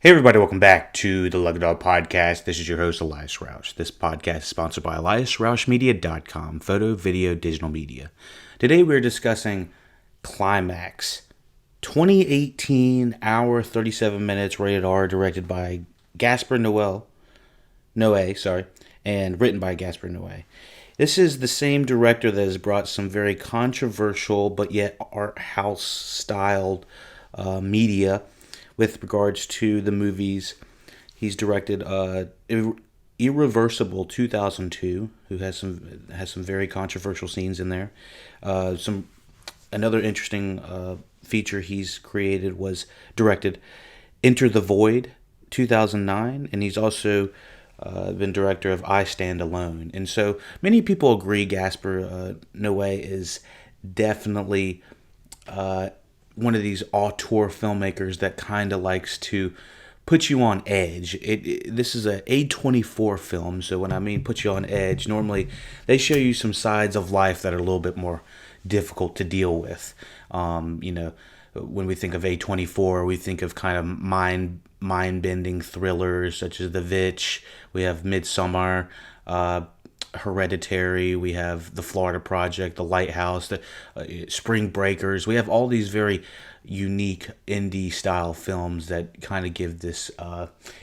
Hey everybody, welcome back to the LuckyDog podcast. This is your host, Elias Roush. This podcast is sponsored by EliasRoushMedia.com, photo, video, digital media. Today we're discussing Climax, 2018, hour, 37 minutes, rated R, directed by Gaspar Noé, and written by Gaspar Noé. This is the same director that has brought some very controversial but yet art house styled media with regards to the movies. He's directed Irreversible 2002, who has some very controversial scenes in there. Some Another interesting feature he's directed Enter the Void 2009, and he's also been director of I Stand Alone. And so many people agree Gaspar Noé is definitely one of these auteur filmmakers that kind of likes to put you on edge. This is a A24 film, so when I mean put you on edge, normally they show you some sides of life that are a little bit more difficult to deal with. When we think of A24, we think of kind of mind-bending thrillers such as The Vitch. We have Midsummer, Hereditary, we have The Florida Project, The Lighthouse, the Spring Breakers. We have all these very unique indie style films that kind of give this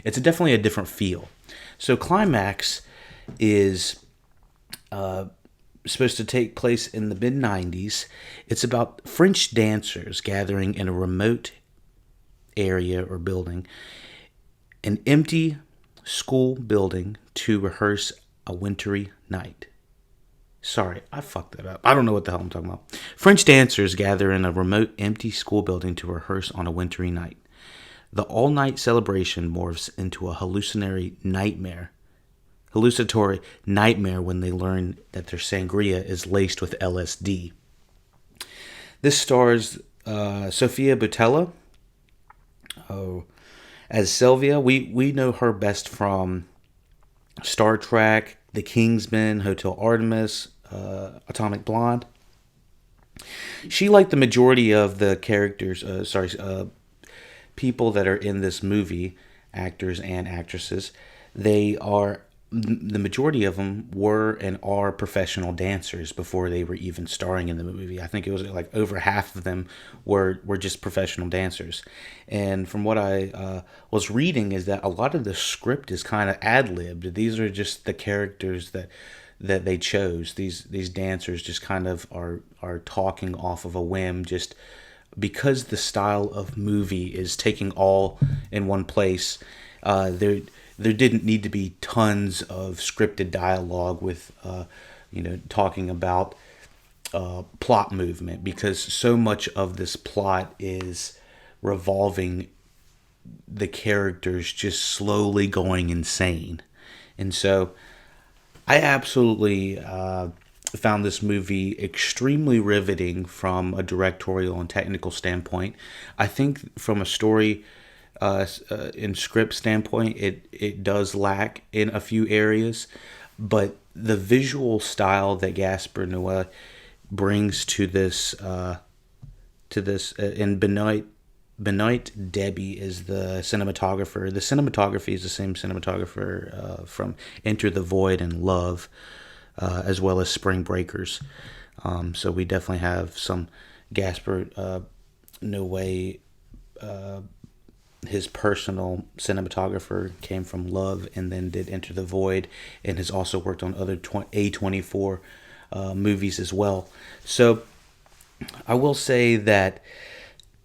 it's definitely a different feel. So Climax is supposed to take place in the mid-90s. It's about French dancers gathering in a remote area or building, an empty school building, to rehearse a wintry night. Sorry, I fucked that up. I don't know what the hell I'm talking about. French dancers gather in a remote, empty school building to rehearse on a wintry night. The all-night celebration morphs into a hallucinatory nightmare when they learn that their sangria is laced with LSD. This stars Sofia Boutella as Sylvia. We know her best from Star Trek, The Kingsman, Hotel Artemis, Atomic Blonde. She, like the majority of the characters, people that are in this movie, actors and actresses, the majority of them were and are professional dancers before they were even starring in the movie. I think it was like over half of them were just professional dancers. And from what I was reading is that a lot of the script is kind of ad-libbed. These are just the characters that they chose. These dancers just kind of are talking off of a whim, just because the style of movie is taking all in one place. There didn't need to be tons of scripted dialogue with, talking about plot movement, because so much of this plot is revolving the characters just slowly going insane. And so I absolutely found this movie extremely riveting from a directorial and technical standpoint. I think from a story in script standpoint, it does lack in a few areas, but the visual style that Gaspar Noé brings to this and Benoit Debie is the cinematographer. The cinematography is the same cinematographer from Enter the Void and Love, as well as Spring Breakers. So we definitely have some Gaspar Noé. His personal cinematographer came from Love and then did Enter the Void, and has also worked on other A24 movies as well. So I will say that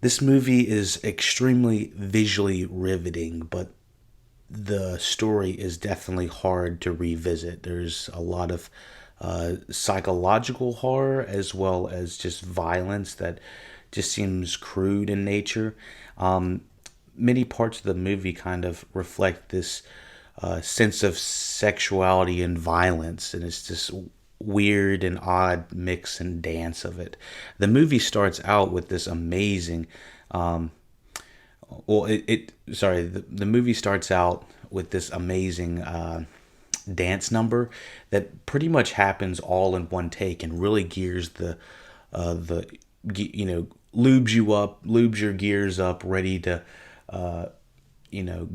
this movie is extremely visually riveting, but the story is definitely hard to revisit. There's a lot of psychological horror as well as just violence that just seems crude in nature. Many parts of the movie kind of reflect this sense of sexuality and violence, and it's this weird and odd mix and dance of it. The movie starts out with this amazing, the movie starts out with this amazing dance number that pretty much happens all in one take and really gears lubes your gears up, ready to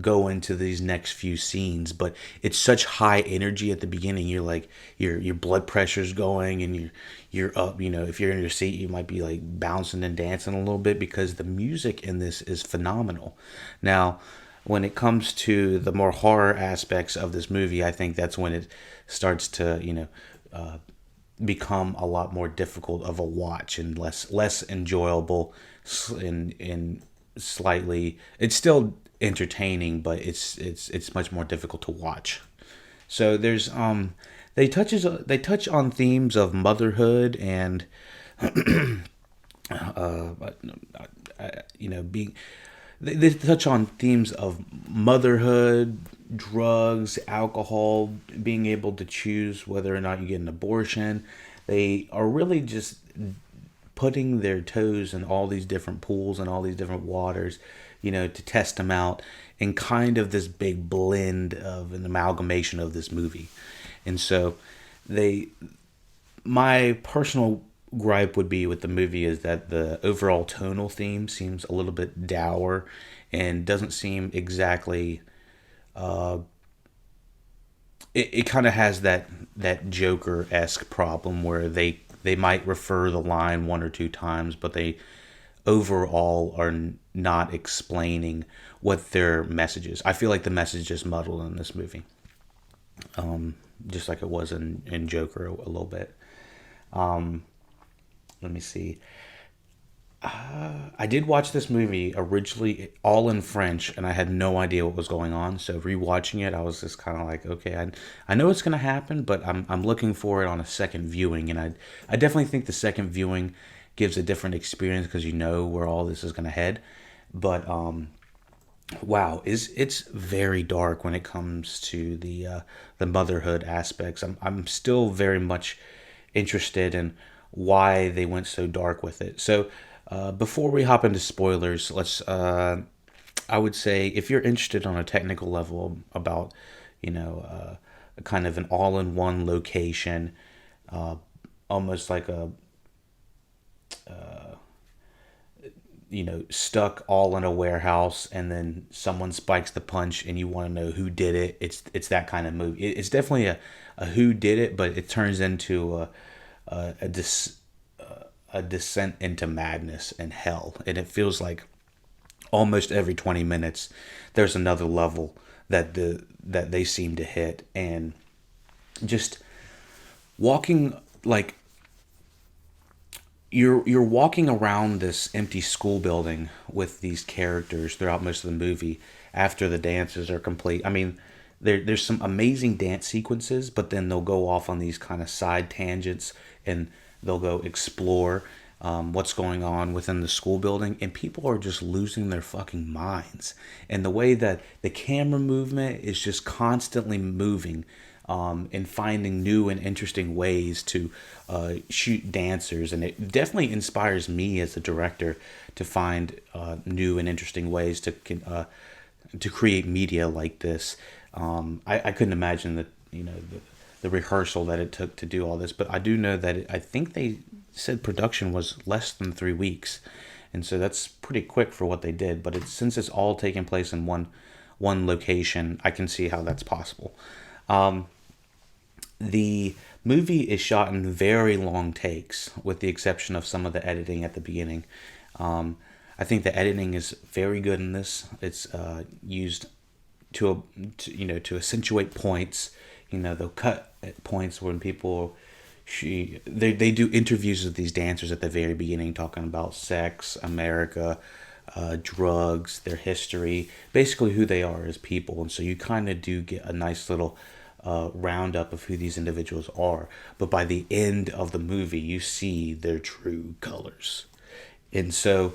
go into these next few scenes, but it's such high energy at the beginning. You're like your blood pressure's going, and you're up. If you're in your seat, you might be like bouncing and dancing a little bit because the music in this is phenomenal. Now, when it comes to the more horror aspects of this movie, I think that's when it starts to become a lot more difficult of a watch and less enjoyable, and slightly, it's still entertaining, but it's much more difficult to watch. So there's they touch on themes of motherhood and uh, being, they touch on themes of motherhood, drugs, alcohol, being able to choose whether or not you get an abortion. They are really just putting their toes in all these different pools and all these different waters, to test them out, in kind of this big blend of an amalgamation of this movie. And so they my personal gripe would be with the movie is that the overall tonal theme seems a little bit dour and doesn't seem exactly it kind of has that Joker-esque problem where they might refer the line one or two times, but they overall are not explaining what their message is. I feel like the message is muddled in this movie, just like it was in Joker a little bit. Let me see. I did watch this movie originally all in French, and I had no idea what was going on. So rewatching it, I was just kind of like, okay, I know it's going to happen, but I'm looking for it on a second viewing, and I definitely think the second viewing gives a different experience because you know where all this is going to head. But wow, it's very dark when it comes to the motherhood aspects. I'm still very much interested in why they went so dark with it. So before we hop into spoilers, let's I would say if you're interested on a technical level about kind of an all-in-one location, almost like a stuck all in a warehouse, and then someone spikes the punch and you want to know who did it. It's that kind of movie. It's definitely a who did it, but it turns into a descent into madness and hell, and it feels like almost every 20 minutes there's another level that they seem to hit. And just walking, like, you're walking around this empty school building with these characters throughout most of the movie after the dances are complete. I mean, there's some amazing dance sequences, but then they'll go off on these kind of side tangents, and they'll go explore what's going on within the school building, and people are just losing their fucking minds. And the way that the camera movement is just constantly moving, and finding new and interesting ways to shoot dancers. And it definitely inspires me as a director to find new and interesting ways to create media like this. I couldn't imagine that, the rehearsal that it took to do all this, but I do know that I think they said production was less than 3 weeks, and so that's pretty quick for what they did. But since it's all taking place in one location, I can see how that's possible. The movie is shot in very long takes, with the exception of some of the editing at the beginning. I think the editing is very good in this. It's used to accentuate points. They'll cut at points when people they do interviews with these dancers at the very beginning, talking about sex, America, drugs, their history, basically who they are as people. And so you kind of do get a nice little roundup of who these individuals are. But by the end of the movie, you see their true colors. And so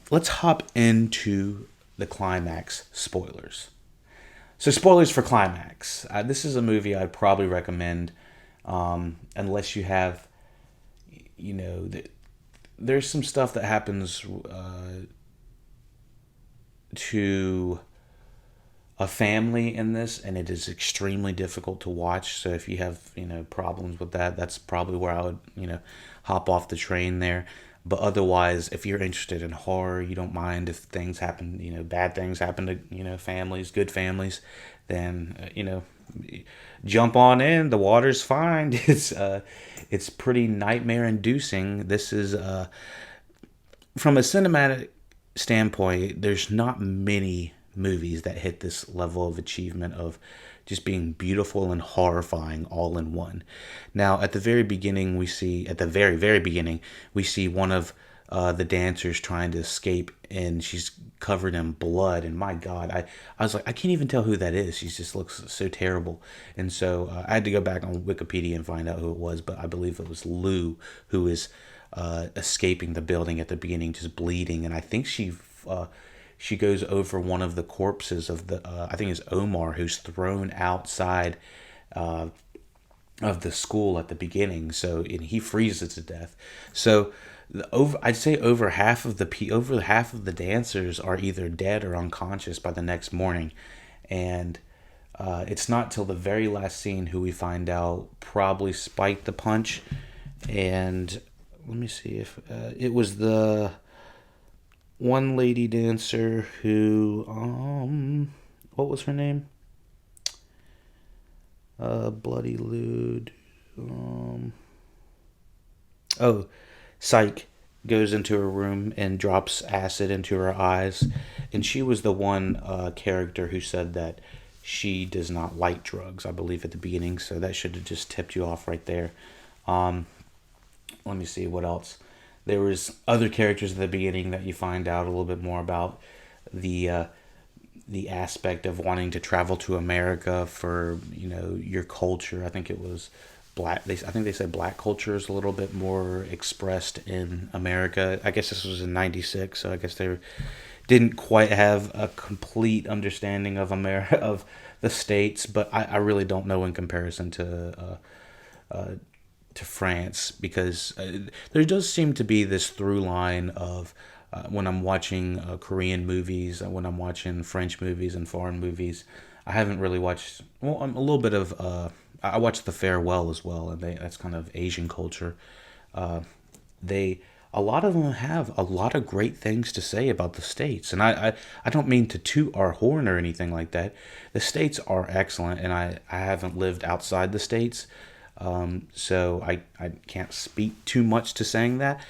let's hop into the Climax spoilers. So spoilers for Climax. This is a movie I'd probably recommend unless you have, there's some stuff that happens to a family in this, and it is extremely difficult to watch. So if you have, problems with that, that's probably where I would, hop off the train there. But otherwise, if you're interested in horror, you don't mind if things happen, bad things happen to, families, good families, then, jump on in. The water's fine. It's pretty nightmare inducing. This is, from a cinematic standpoint, there's not many movies that hit this level of achievement of just being beautiful and horrifying all in one. Now, at the very beginning, at the very, very beginning, we see one of the dancers trying to escape, and she's covered in blood. And my God, I was like, I can't even tell who that is. She just looks so terrible. And so I had to go back on Wikipedia and find out who it was, but I believe it was Lou, who is escaping the building at the beginning, just bleeding. And I think she goes over one of the corpses of I think it's Omar, who's thrown outside of the school at the beginning. So, and he freezes to death. So I'd say over half of the dancers are either dead or unconscious by the next morning. And it's not till the very last scene who we find out probably spiked the punch. And let me see if it was the one lady dancer who, what was her name? Bloody Lewd. Psych goes into her room and drops acid into her eyes. And she was the one character who said that she does not like drugs, I believe, at the beginning. So that should have just tipped you off right there. Let me see what else. There was other characters at the beginning that you find out a little bit more about. The aspect of wanting to travel to America for, your culture. I think it was black. I think they said black culture is a little bit more expressed in America. I guess this was in '96, so I guess they didn't quite have a complete understanding of America, of the States. But I really don't know in comparison to France, because there does seem to be this through line of when I'm watching Korean movies, when I'm watching French movies and foreign movies. I haven't really watched, well, I'm a little bit of, I watched The Farewell as well, and that's kind of Asian culture. A lot of them have a lot of great things to say about the States. And I don't mean to toot our horn or anything like that. The States are excellent, and I haven't lived outside the States. So I can't speak too much to saying that.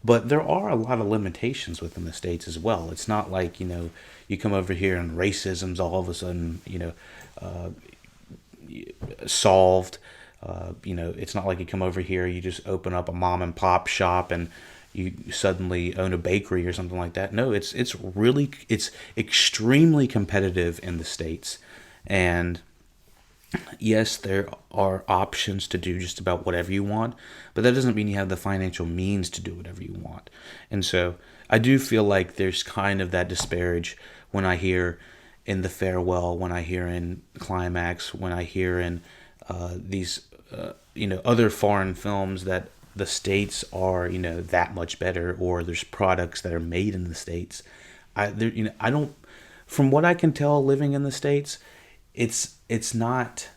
But there are a lot of limitations within the States as well. It's not like, you come over here and racism's all of a sudden, solved. It's not like you come over here, you just open up a mom and pop shop and you suddenly own a bakery or something like that. No, it's extremely competitive in the States. And yes, there are options to do just about whatever you want, but that doesn't mean you have the financial means to do whatever you want. And so I do feel like there's kind of that disparage when I hear in The Farewell, when I hear in Climax, when I hear in these, other foreign films that the States are, that much better, or there's products that are made in the States. I don't, from what I can tell living in the States, it's not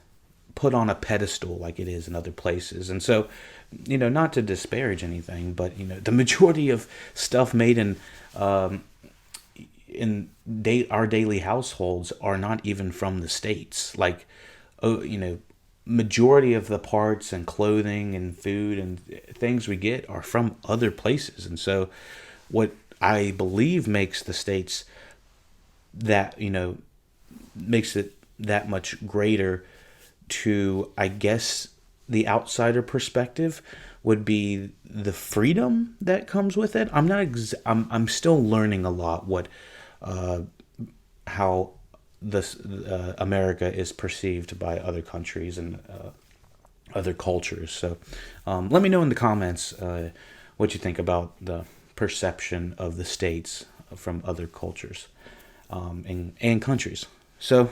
put on a pedestal like it is in other places. And so, not to disparage anything, but the majority of stuff made in our daily households are not even from the States. Like, majority of the parts and clothing and food and things we get are from other places. And so what I believe makes the States that, makes it that much greater to, I guess, the outsider perspective would be the freedom that comes with it. I'm still learning a lot how this America is perceived by other countries and other cultures. So let me know in the comments what you think about the perception of the States from other cultures and countries. So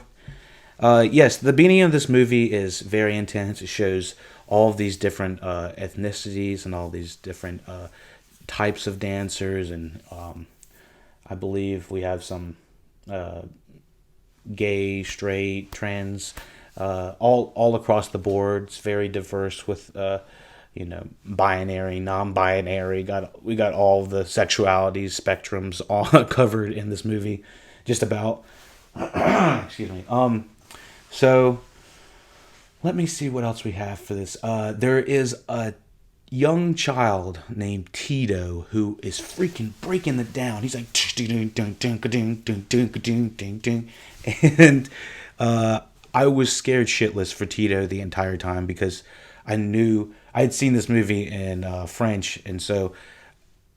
yes, the beginning of this movie is very intense. It shows all of these different ethnicities and all these different types of dancers, and I believe we have some gay, straight, trans, all across the board. It's very diverse with binary, non-binary. We got all the sexualities spectrums all covered in this movie, just about. Excuse me. So let me see what else we have for this. There is a young child named Tito who is freaking breaking it down. He's like, and I was scared shitless for Tito the entire time because I knew I had seen this movie in French, and so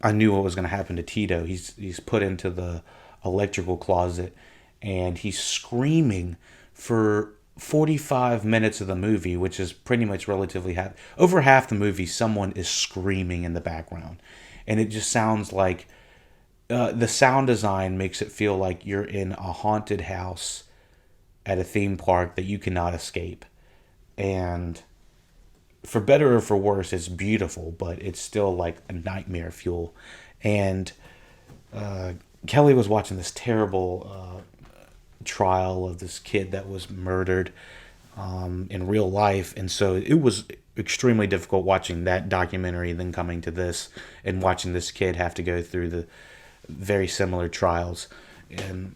I knew what was going to happen to Tito. He's put into the electrical closet, and he's screaming for 45 minutes of the movie, which is pretty much relatively over half the movie. Someone is screaming in the background, and it just sounds like the sound design makes it feel like you're in a haunted house at a theme park that you cannot escape. And for better or for worse, it's beautiful, but it's still like a nightmare fuel. And Kelly was watching this terrible trial of this kid that was murdered in real life, and so it was extremely difficult watching that documentary and then coming to this and watching this kid have to go through the very similar trials and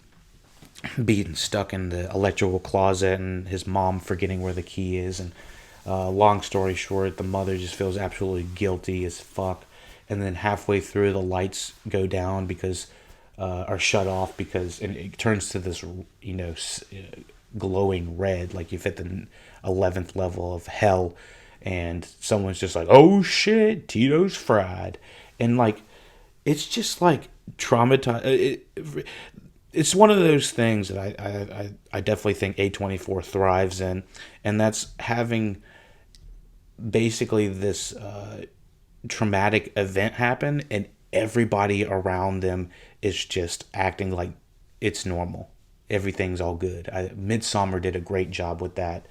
being stuck in the electrical closet and his mom forgetting where the key is. And long story short, the mother just feels absolutely guilty as fuck, and then halfway through the lights go down because are shut off because, and it turns to this glowing red like you've hit the 11th level of hell, and someone's just like, oh shit, Tito's fried. And like it's just like traumatized. It's one of those things that I definitely think A24 thrives in, and that's having basically this traumatic event happen, and everybody around them is just acting like it's normal. Everything's all good. Midsummer did a great job with that.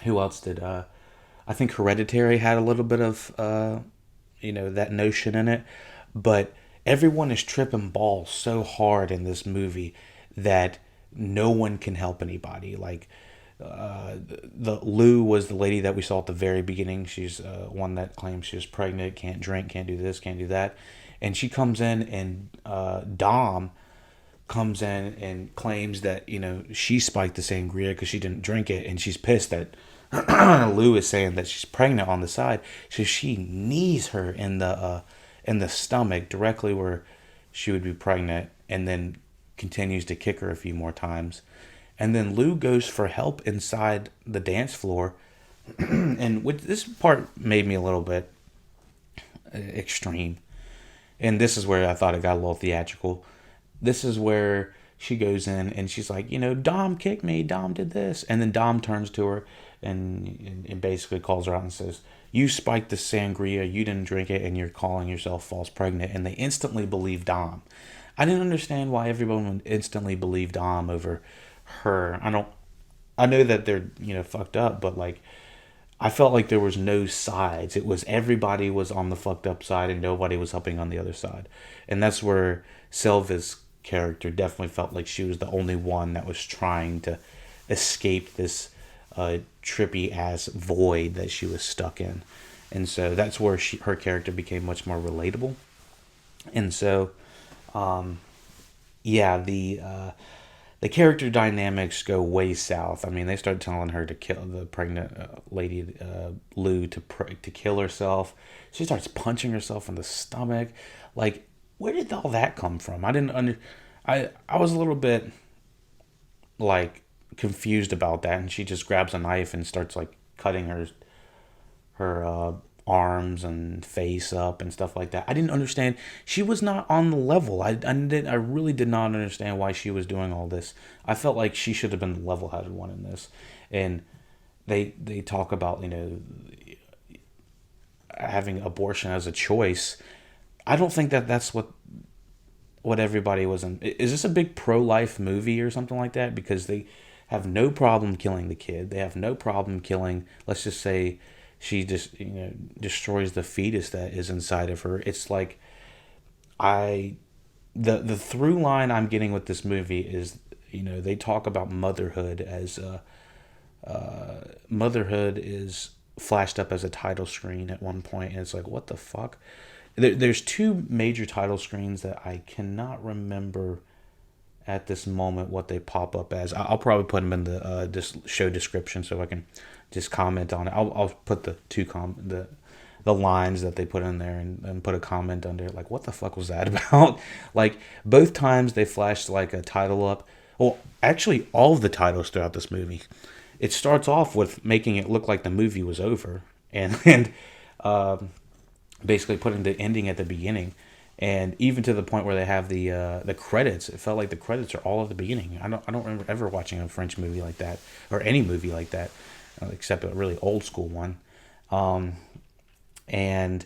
Who else did? I think Hereditary had a little bit of that notion in it, but everyone is tripping balls so hard in this movie that no one can help anybody. Like the Lou was the lady that we saw at the very beginning. She's one that claims she was pregnant, can't drink, can't do this, can't do that, and she comes in, and Dom comes in and claims that she spiked the sangria because she didn't drink it, and she's pissed that Lou is saying that she's pregnant on the side, so she knees her in the stomach directly where she would be pregnant, and then continues to kick her a few more times. And then Lou goes for help inside the dance floor, and this part made me a little bit extreme, and this is where I thought it got a little theatrical. This is where she goes in and she's like, Dom kicked me, Dom did this. And then Dom turns to her and basically calls her out and says, you spiked the sangria, you didn't drink it, and you're calling yourself false pregnant. And they instantly believe Dom. I didn't understand why everyone would instantly believe Dom over her. I know that they're, fucked up, but like, I felt like there was no sides. It was everybody was on the fucked up side and nobody was helping on the other side. And that's where Silva's character definitely felt like she was the only one that was trying to escape this trippy ass void that she was stuck in. And so that's where her character became much more relatable. And so the character dynamics go way south. I mean, they start telling her to kill the pregnant lady, Lou, to kill herself. She starts punching herself in the stomach. Like, where did all that come from? I was a little bit like confused about that, and she just grabs a knife and starts like cutting her arms and face up and stuff like that. I didn't understand. She was not on the level. I really did not understand why she was doing all this. I felt like she should have been the level-headed one in this. And they talk about having abortion as a choice. I don't think that's what everybody was in. Is this a big pro-life movie or something like that? Because they have no problem killing the kid. They have no problem killing, let's just say, she just destroys the fetus that is inside of her. It's like the through line I'm getting with this movie is they talk about motherhood as motherhood is flashed up as a title screen at one point, and it's like, what the fuck? There's two major title screens that I cannot remember at this moment what they pop up as. I'll probably put them in the this show description so I can just comment on it. I'll put the the lines that they put in there and put a comment under it, like, what the fuck was that about? Like, both times they flashed like a title up. Well, actually, all of the titles throughout this movie. It starts off with making it look like the movie was over, and basically putting the ending at the beginning, and even to the point where they have the credits. It felt like the credits are all at the beginning. I don't remember ever watching a French movie like that, or any movie like that, except a really old school one. And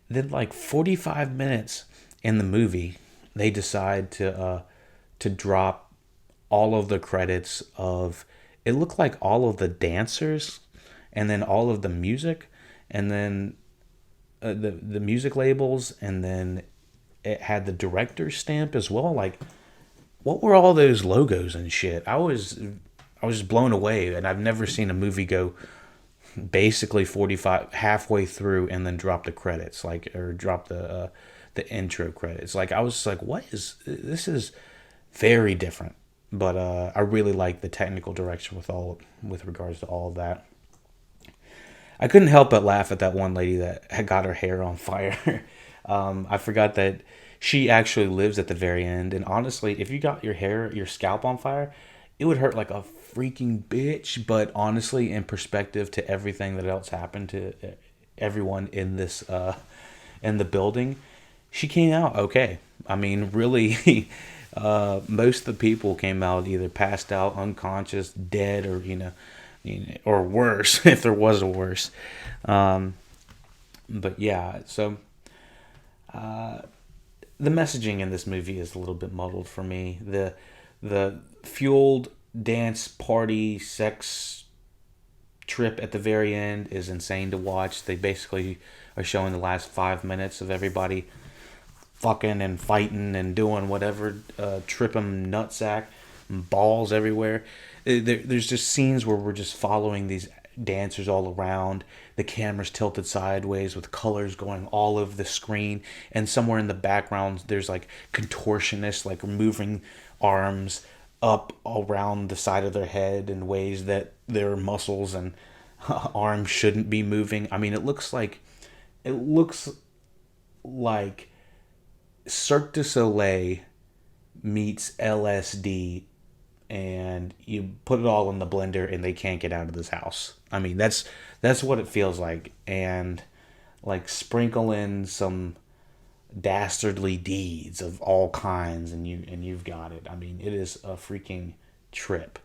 then, like 45 minutes in the movie, they decide to drop all of the credits of, it looked like all of the dancers, and then all of the music, and then the music labels, and then it had the director's stamp as well. Like, what were all those logos and shit? I was just blown away, and I've never seen a movie go basically 45 halfway through and then drop the credits, like, or drop the intro credits. Like, I was like, what is this? Is very different, but I really like the technical direction with regards to all of that. I couldn't help but laugh at that one lady that had got her hair on fire. I forgot that she actually lives at the very end. And honestly, if you got your scalp on fire, it would hurt like a freaking bitch. But honestly, in perspective to everything that else happened to everyone in this, in the building, she came out okay. I mean, really, most of the people came out either passed out, unconscious, dead, or or worse, if there was a worse. But yeah, so the messaging in this movie is a little bit muddled for me. The fueled dance party sex trip at the very end is insane to watch. They basically are showing the last 5 minutes of everybody fucking and fighting and doing whatever, tripping nutsack, balls everywhere. There's just scenes where we're just following these dancers all around. The camera's tilted sideways with colors going all over the screen, and somewhere in the background there's like contortionists like moving arms up around the side of their head in ways that their muscles and arms shouldn't be moving. I mean, it looks like Cirque du Soleil meets LSD, and you put it all in the blender and they can't get out of this house. I mean, that's what it feels like. And like, sprinkle in some dastardly deeds of all kinds, and you've got it. I mean, it is a freaking trip.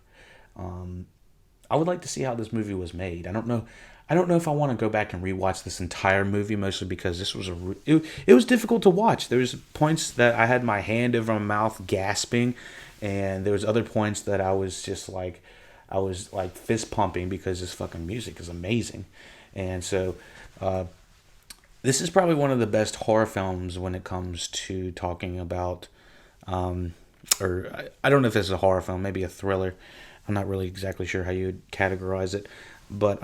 I would like to see how this movie was made. I don't know if I want to go back and rewatch this entire movie, mostly because this was it was difficult to watch. There was points that I had my hand over my mouth gasping, and there was other points that I was fist pumping because this fucking music is amazing. And so this is probably one of the best horror films when it comes to talking about, or I don't know if this is a horror film, maybe a thriller. I'm not really exactly sure how you would categorize it, but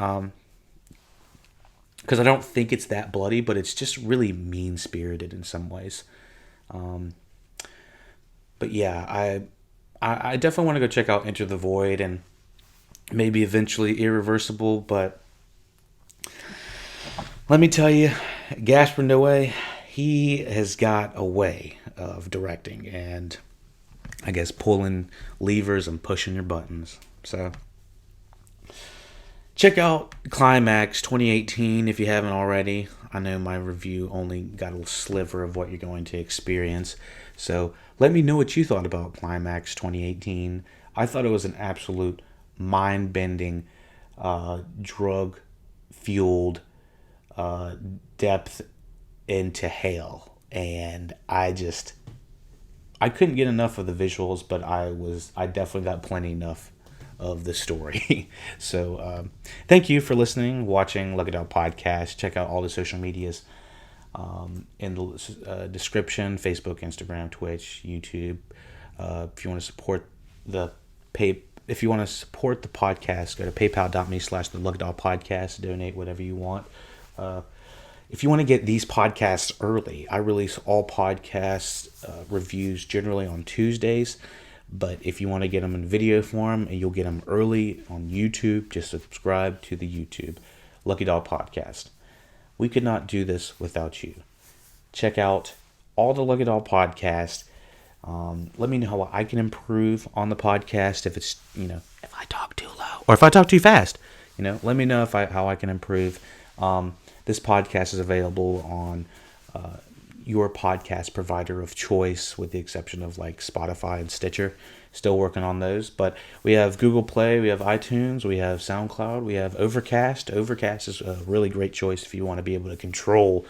because I don't think it's that bloody, but it's just really mean-spirited in some ways. But yeah, I definitely want to go check out Enter the Void and maybe eventually Irreversible, but let me tell you, Gaspar Noé, he has got a way of directing and I guess pulling levers and pushing your buttons. So check out Climax 2018 if you haven't already. I know my review only got a sliver of what you're going to experience. So let me know what you thought about Climax 2018. I thought it was an absolute mind-bending, drug-fueled depth into hell. And I couldn't get enough of the visuals, but I definitely got plenty enough of the story. So thank you for listening, watching LuckyDog Podcast. Check out all the social medias in the description: Facebook, Instagram, Twitch, YouTube. If you want to support the if you want to support the podcast, go to paypal.me/the LuckyDog Podcast. Donate whatever you want. If you want to get these podcasts early, I release all podcast reviews generally on Tuesdays. But if you want to get them in video form, and you'll get them early on YouTube, just subscribe to the YouTube Lucky Dog Podcast. We could not do this without you. Check out all the Lucky Dog Podcasts. Let me know how I can improve on the podcast. If it's, if I talk too low or if I talk too fast, let me know how I can improve. This podcast is available on your podcast provider of choice, with the exception of like Spotify and Stitcher. Still working on those, but we have Google Play, we have iTunes, we have Soundcloud, we have Overcast. Overcast is a really great choice if you want to be able to control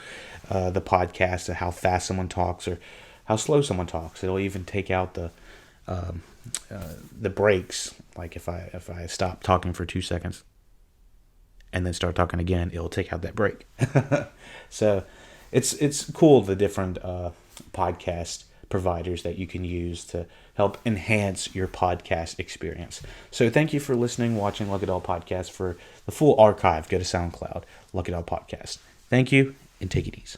the podcast, how fast someone talks or how slow someone talks. It'll even take out the breaks. Like if I stop talking for 2 seconds and then start talking again, it'll take out that break. So it's cool, the different podcast providers that you can use to help enhance your podcast experience. So thank you for listening, watching Lucky Dog Podcast. For the full archive, go to SoundCloud, Lucky Dog Podcast. Thank you, and take it easy.